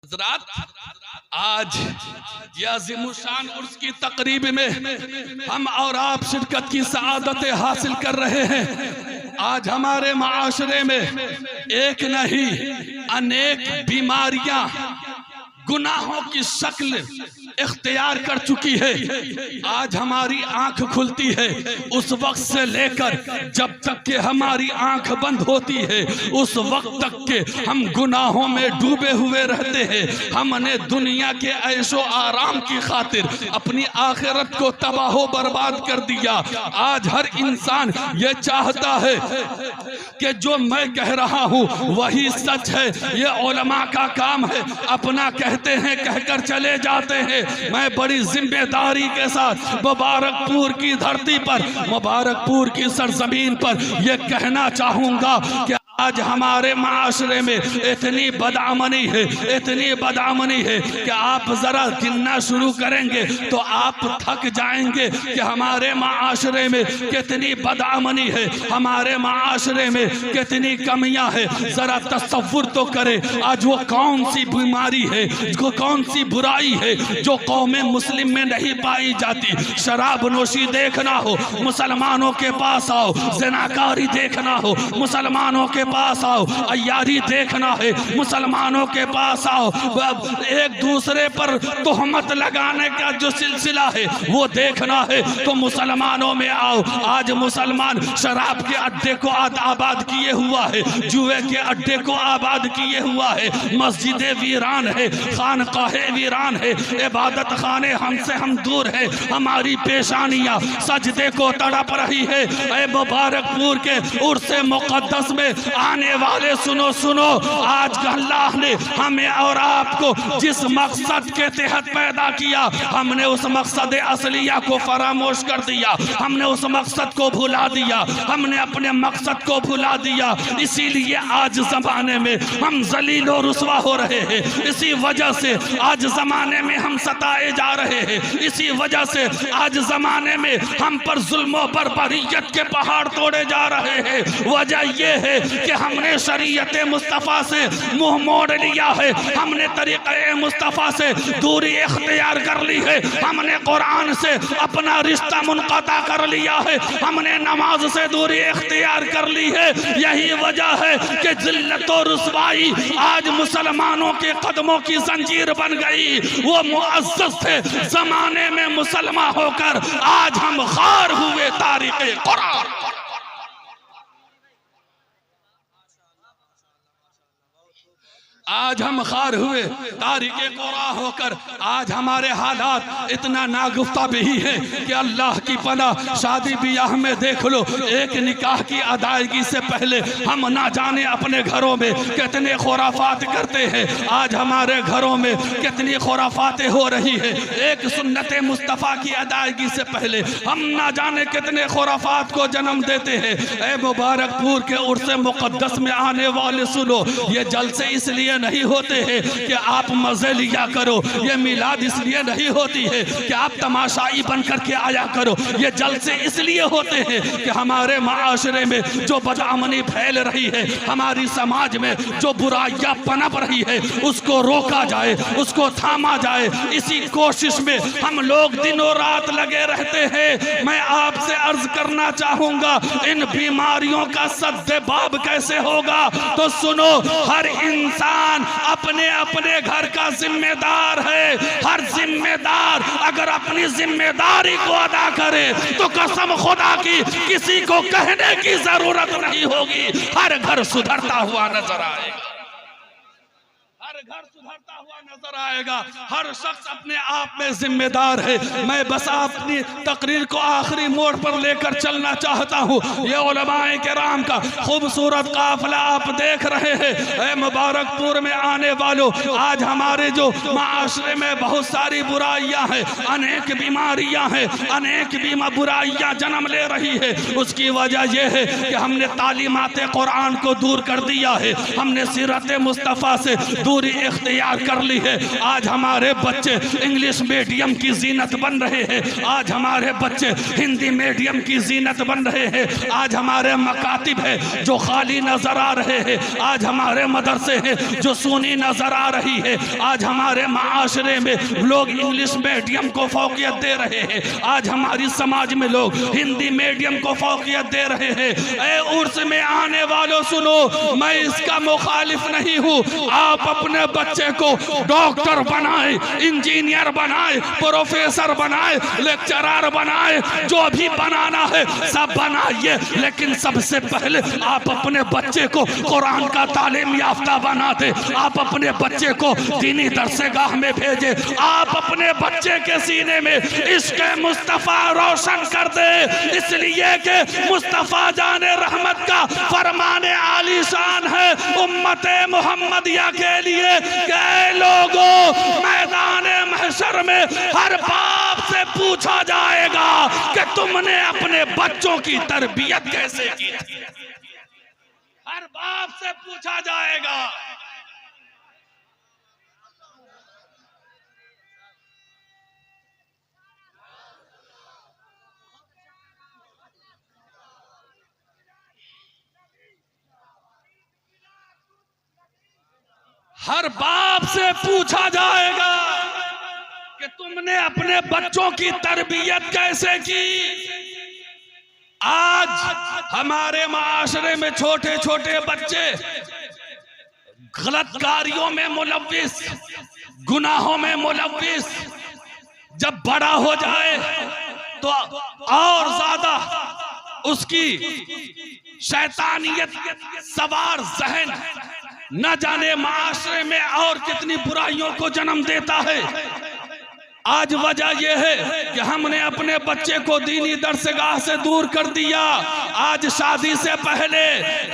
हज़रात, आज याज़िमुशान उर्स की तकरीब में हम और आप शिरकत की सआदतें हासिल कर रहे हैं। आज हमारे माशरे में एक नहीं अनेक बीमारियां गुनाहों की शक्ल इख्तियार कर चुकी है। आज हमारी आंख खुलती है उस वक्त से लेकर जब तक के हमारी आंख बंद होती है, उस वक्त तक के हम गुनाहों में डूबे हुए रहते हैं। हमने दुनिया के ऐशो आराम की खातिर अपनी आखिरत को तबाह बर्बाद कर दिया। आज हर इंसान ये चाहता है कि जो मैं कह रहा हूँ वही सच है, ये उलमा का काम है। अपना कहते हैं कहकर चले जाते हैं। मैं बड़ी जिम्मेदारी के साथ मुबारकपुर की धरती पर, मुबारकपुर की सरजमीन पर यह कहना चाहूंगा कि आज हमारे माशरे में इतनी बदअमनी है, इतनी बदअमनी है कि आप जरा गिनना शुरू करेंगे तो आप थक जाएंगे कि हमारे माशरे में कितनी बदअमनी है, हमारे माशरे में कितनी कमियां हैं। जरा तसव्वुर तो करें आज वो कौन सी बीमारी है, जो कौन सी बुराई है जो कौमे मुस्लिम में नहीं पाई जाती। शराब नोशी देखना हो मुसलमानों के पास आओ, ज़िनाकारी देखना हो मुसलमानों के पास आओ, अय्यारी देखना है मुसलमानों के पास आओ, एक दूसरे पर तोहमत लगाने का जो सिलसिला है वो देखना है तो मुसलमानों में आओ। आज मुसलमान शराब के अड्डे को आबाद किए हुआ है, जुए के अड्डे को आबाद किए हुआ है, मस्जिदें वीरान है, खानकाहें वीरान है, इबादत खाने हमसे हम दूर है, हमारी पेशानियां सजदे को तड़प रही है। ऐ मुबारकपुर के उर्स मुक़द्दस में आने वाले सुनो सुनो, आज अल्लाह ने हमें और आपको जिस मकसद के तहत पैदा किया, हमने उस मकसद असलिया को फरामोश कर दिया, हमने उस मकसद को भुला दिया, हमने अपने मकसद को भुला दिया। इसीलिए आज जमाने में हम जलील और रुसवा हो रहे हैं, इसी वजह से आज जमाने में हम सताए जा रहे हैं, इसी वजह से आज जमाने में हम पर जुल्म और बर्बरियत के पहाड़ तोड़े जा रहे हैं। वजह यह है कि हमने शरीयत मुस्तफ़ा से मुंह मोड़ लिया है, हमने तरीक़े मुस्तफ़ा से दूरी इख्तियार कर ली है, हमने कुरान से अपना रिश्ता मुनक़ता कर लिया है, हमने नमाज से दूरी इख्तियार कर ली है। यही वजह है कि जिल्लत और रुसवाई आज मुसलमानों के कदमों की जंजीर बन गई। वो मुअज़्ज़ज़ थे जमाने में मुसलमान होकर, आज हम खार हुए तारीख़े कुरान। आज हम खार हुए तारीक़े कुरान होकर, आज हमारे हालात इतना नागुफ्ता भी है कि अल्लाह की पनाह शादी ब्याह में देख लो, एक निकाह की अदायगी से पहले हम ना जाने अपने घरों में कितने खुराफात करते हैं। आज हमारे घरों में कितनी खुराफातें हो रही है, एक सुन्नत मुस्तफ़ा की अदायगी से पहले हम ना जाने कितने खुराफात को जन्म देते हैं। ऐ मुबारकपुर के उर्स मुक़द्दस में आने वाले सुनो, ये जलसे इसलिए नहीं होते हैं कि आप मजे लिया करो, ये मिलाद इसलिए नहीं होती है कि आप तमाशाई बन करके आया करो, ये जलसे इसलिए होते हैं कि हमारे माशरे में जो बदअमनी फैल रही है, हमारी समाज में जो बुराइयां पनप रही है, उसको रोका जाए, उसको थामा जाए। इसी कोशिश में हम लोग दिनों रात लगे रहते हैं। मैं आपसे अर्ज करना चाहूंगा, इन बीमारियों का सद्देबाब कैसे होगा? तो सुनो, हर इंसान अपने अपने घर का जिम्मेदार है। हर जिम्मेदार अगर अपनी जिम्मेदारी को अदा करे तो कसम खुदा की किसी को कहने की जरूरत नहीं होगी। हर घर सुधरता हुआ नजर आएगा, हर घर सुधरता हुआ नजर आएगा। हर शख्स अपने आप में जिम्मेदार है। मैं बस अपनी तकरीर को आखिरी मोड़ पर लेकर चलना चाहता हूँ। ये उलमाए किराम का खूबसूरत काफिला आप देख रहे हैं। ऐ मुबारकपुर में आने वालों, आज हमारे जो माशरे में बहुत सारी बुराइयां हैं, अनेक बीमारियां हैं, अनेक बुराइयां जन्म ले रही है। उसकी वजह यह है कि हमने तालीमात कुरान को दूर कर दिया है, हमने सीरत मुस्तफ़ा से दूरी इख्तियार कर ली है। आज हमारे बच्चे इंग्लिश मीडियम की जीनत बन रहे हैं, आज हमारे बच्चे हिंदी मीडियम की जीनत बन रहे हैं, आज हमारे मकातिब है जो खाली नजर आ रहे हैं, आज हमारे मदरसे हैं जो सुनी नजर आ रही है, आज हमारे माशरे में लोग इंग्लिश मीडियम को फौकियत दे रहे हैं, आज हमारी समाज में लोग हिंदी मीडियम को फौकियत दे रहे हैं। ए उर्स में आने वालों सुनो, मैं इसका मुखालिफ नहीं हूँ। आप अपने बच्चे को डॉक्टर बनाए, इंजीनियर बनाए, प्रोफेसर बनाए, लेक्चरर बनाए, जो भी बनाना है सब बनाइए, लेकिन सबसे पहले आप अपने बच्चे को कुरान का तालीम याफ्ता बना दे, आप अपने बच्चे को दीनी दरसेगाह में भेजे, आप अपने बच्चे के सीने में इश्क़ मुस्तफ़ा रोशन कर दे, इसलिए कि मुस्तफ़ा जाने रहमत का फरमाने आलीशान है उम्मते मुहम्मदिया के लिए कि लोगों मैदान महशर में हर बाप से पूछा जाएगा कि तुमने अपने बच्चों की तरबियत कैसे की थी। हर बाप से पूछा जाएगा। हर बाप से पूछा जाएगा कि तुमने अपने बच्चों की तरबियत कैसे की। आज हमारे माशरे में छोटे छोटे बच्चे गलत कार्यों में मुलव्विस, गुनाहों में मुलव्विस, जब बड़ा हो जाए तो और ज्यादा उसकी शैतानियत सवार जहन न जाने माशरे में और कितनी बुराइयों को जन्म देता है। आज वजह यह है कि हमने अपने बच्चे को दीनी दरसगाह से दूर कर दिया। आज शादी से पहले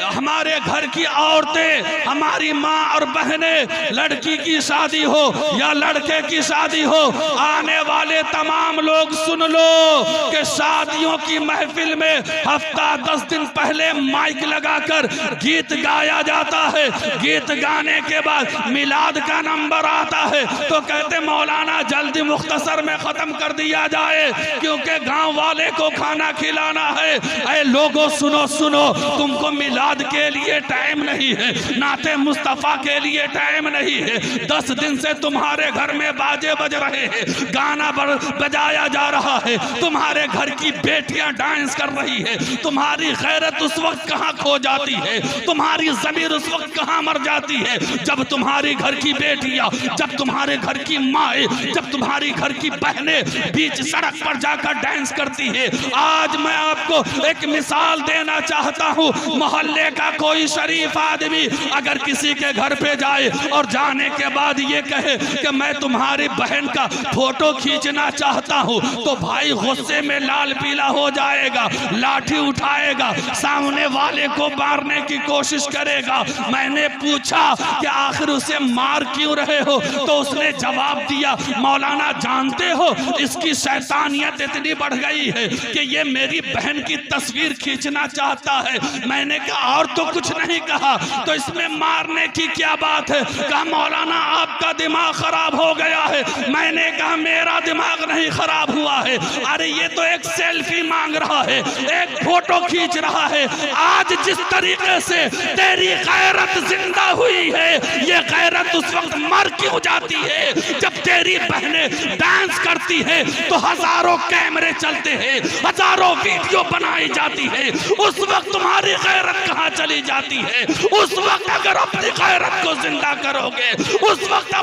हमारे घर की औरतें, हमारी माँ और बहनें, लड़की की शादी हो या लड़के की शादी हो, आने वाले तमाम लोग सुन लो कि शादियों की महफिल में हफ्ता 10 दिन पहले माइक लगाकर गीत गाया जाता है। गीत गाने के बाद मिलाद का नंबर आता है तो कहते मौलाना जल्दी मुख्तसर में खत्म कर दिया जाए क्योंकि गांव वाले को खाना खिलाना है। ऐ लोगों सुनो सुनो, तुमको मिलाद के लिए टाइम नहीं है, नाते मुस्तफा के लिए टाइम नहीं है। 10 दिन से तुम्हारे घर में बाजे बज रहे हैं, गाना बजाया जा रहा है, तुम्हारे घर की बेटियां डांस कर रही है, तुम्हारी गैरत उस वक्त कहां खो जाती है, तुम्हारी ज़मीर उस वक्त कहां मर जाती है जब तुम्हारी घर की बेटियां, जब तुम्हारे घर की माएँ, जब तुम्हारी घर की बहनें बीच सड़क पर जाकर डांस करती है। आज मैं आपको एक मिसाल देना चाहता हूँ। मोहल्ले का कोई शरीफ आदमी अगर किसी के घर पे जाए और जाने के बाद ये कहे कि मैं तुम्हारी बहन का फोटो खींचना चाहता हूँ तो भाई गुस्से में लाल पीला हो जाएगा, लाठी उठाएगा, सामने वाले को मारने की कोशिश करेगा। मैंने पूछा कि आखिर उसे मार क्यों रहे हो तो उसने जवाब दिया मौलाना जानते हो इसकी शैतानियत इतनी बढ़ गई है कि ये मेरी बहन की तस्वीर खींचना चाहता है। मैंने कहा और तो कुछ नहीं कहा तो इसमें मारने की क्या बात है। कहा मौलाना आपका दिमाग खराब हो गया है। मैंने कहा मेरा दिमाग नहीं खराब हुआ है। अरे ये तो एक सेल्फी मांग रहा है, एक फोटो खींच रहा है। आज जिस तरीके से तेरी गैरत जिंदा हुई है ये गैरत उस वक्त मर क्यों जाती है जब तेरी बहनें डांस करती है तो हजारों कैमरे चलते हैं, हजारों वीडियो बनाई जाती है। उस वक्त तुम्हारी गैरत कहां चली जाती है। उस वक्त अगर अपनी गैरत को जिंदा करोगे, उस वक्त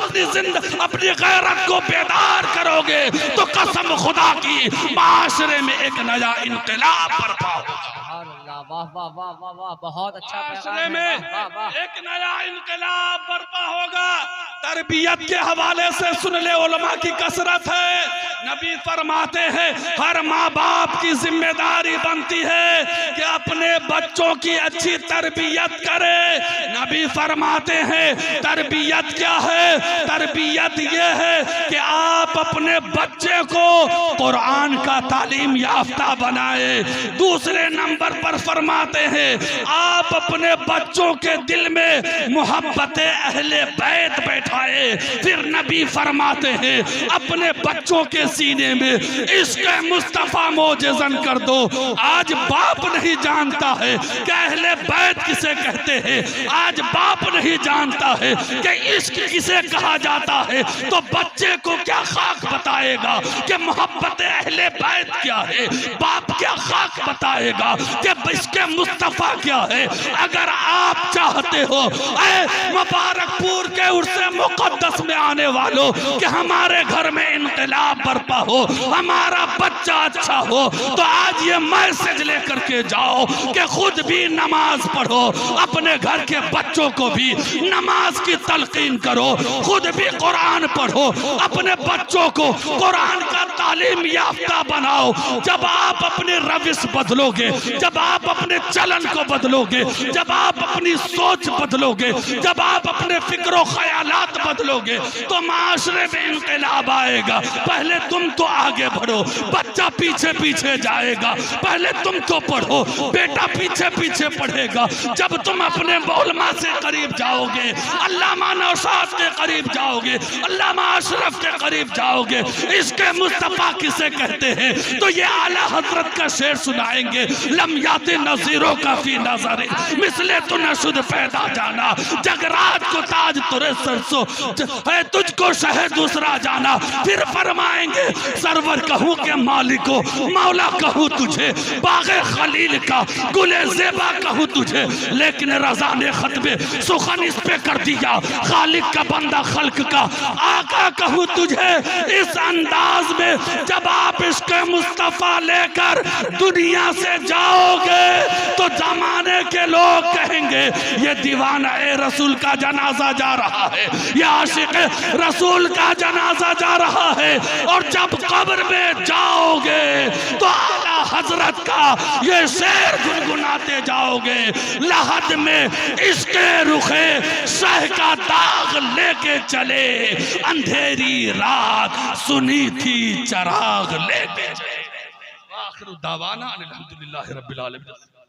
अपनी गैरत को बेदार करोगे तो कसम खुदा की माशरे में एक नया इनकलाब बर्पा होगा। वाह वाह वाह वाह वाह, बहुत अच्छा माशरे में एक नया इनकलाब बर्पा होगा। तरबियत के हवाले से सुन ले, उलमा की कसरत है। नबी फरमाते हैं हर माँ बाप की जिम्मेदारी बनती है कि अपने बच्चों की अच्छी तरबियत करे। नबी फरमाते हैं तरबियत क्या है? तरबियत तरबियत ये है कि आप अपने बच्चे को कुरान का तालीम याफ्ता बनाए। दूसरे नंबर पर फरमाते हैं आप अपने बच्चों के दिल में मोहब्बत अहले बैत बैठाए। फिर नबी फरमाते हैं अपने बच्चों के सीने में इश्क मुस्तफा मोजज़न कर दो। आज बाप नहीं जानता है कि अहले बैत किसे कहते हैं, आज बाप नहीं जानता है कि इश्क किसे कहा जाता है, तो बच्चे को क्या खाक बताएगा कि मोहब्बत अहले बैत क्या है। बाप क्या खाक बताएगा कि इश्क मुस्तफा क्या है। अगर आप चाहते हो मुबारकपुर के उर्से मुकद्दस में आने वालों कि हमारे घर में इनकलाब बरपा हो, हमारा बच्चा अच्छा हो, तो आज ये मैसेज लेकर के जाओ कि खुद भी नमाज पढ़ो, अपने घर के बच्चों को भी नमाज की तलकीन करो, खुद भी कुरान पढ़ो, अपने बच्चों को कुरान का तालीम याफ्ता बनाओ। जब आप अपने रविश बदलोगे, जब आप अपने चलन को बदलोगे, जब आप अपनी सोच बदलोगे, जब आप अपने फिक्र ख्यालात बदलोगे, तो माशरे में इनकलाब आएगा। पहले तुम तो आगे बढ़ो, बच्चा पीछे पीछे जाएगा। पहले तुम तो पढ़ो, बेटा पीछे पीछे पढ़ेगा। जब तुम अपने मौलमा से करीब जाओगे, अल्लामा नौशाद के करीब जाओगे, अल्लामा अशरफ के करीब जाओगे, इसके मुस्तफा किसे कहते हैं, तो ये आला हजरत का शेर सुनाएंगे। लम्याते नजीरों का फी नजर मिसले तो नशुद पैदा जाना, जगराज को ताज तुरे सरसों है, तुझको शहर दूसरा जाना। फिर फरमाएंगे सरवर कहूँ के मालिको, मौला कहूँ तुझे, बागे खलील का गुले ज़ेबा कहूँ तुझे, लेकिन रजा ने खतबे सुखन इस पे कर दिया, खालिक का बंदा खल्क का आका कहूँ तुझे। इस अंदाज में जब आप इसके मुस्तफा लेकर दुनिया से जाओगे तो जमाने के लोग कहेंगे ये दीवाना ए रसूल का जनाजा जा रहा है, ये आशिक रसूल का जनाजा जा रहा है। और जब कब्र में जाओगे तो आला हजरत का ये शेर गुनगुनाते जाओगे, लहद में इसके रुखे शह का दाग लेके चले, अंधेरी रात सुनी थी चराग लेके चले। आखिर दावाना अल्हम्दुलिल्लाहि रब्बिल आलमीन।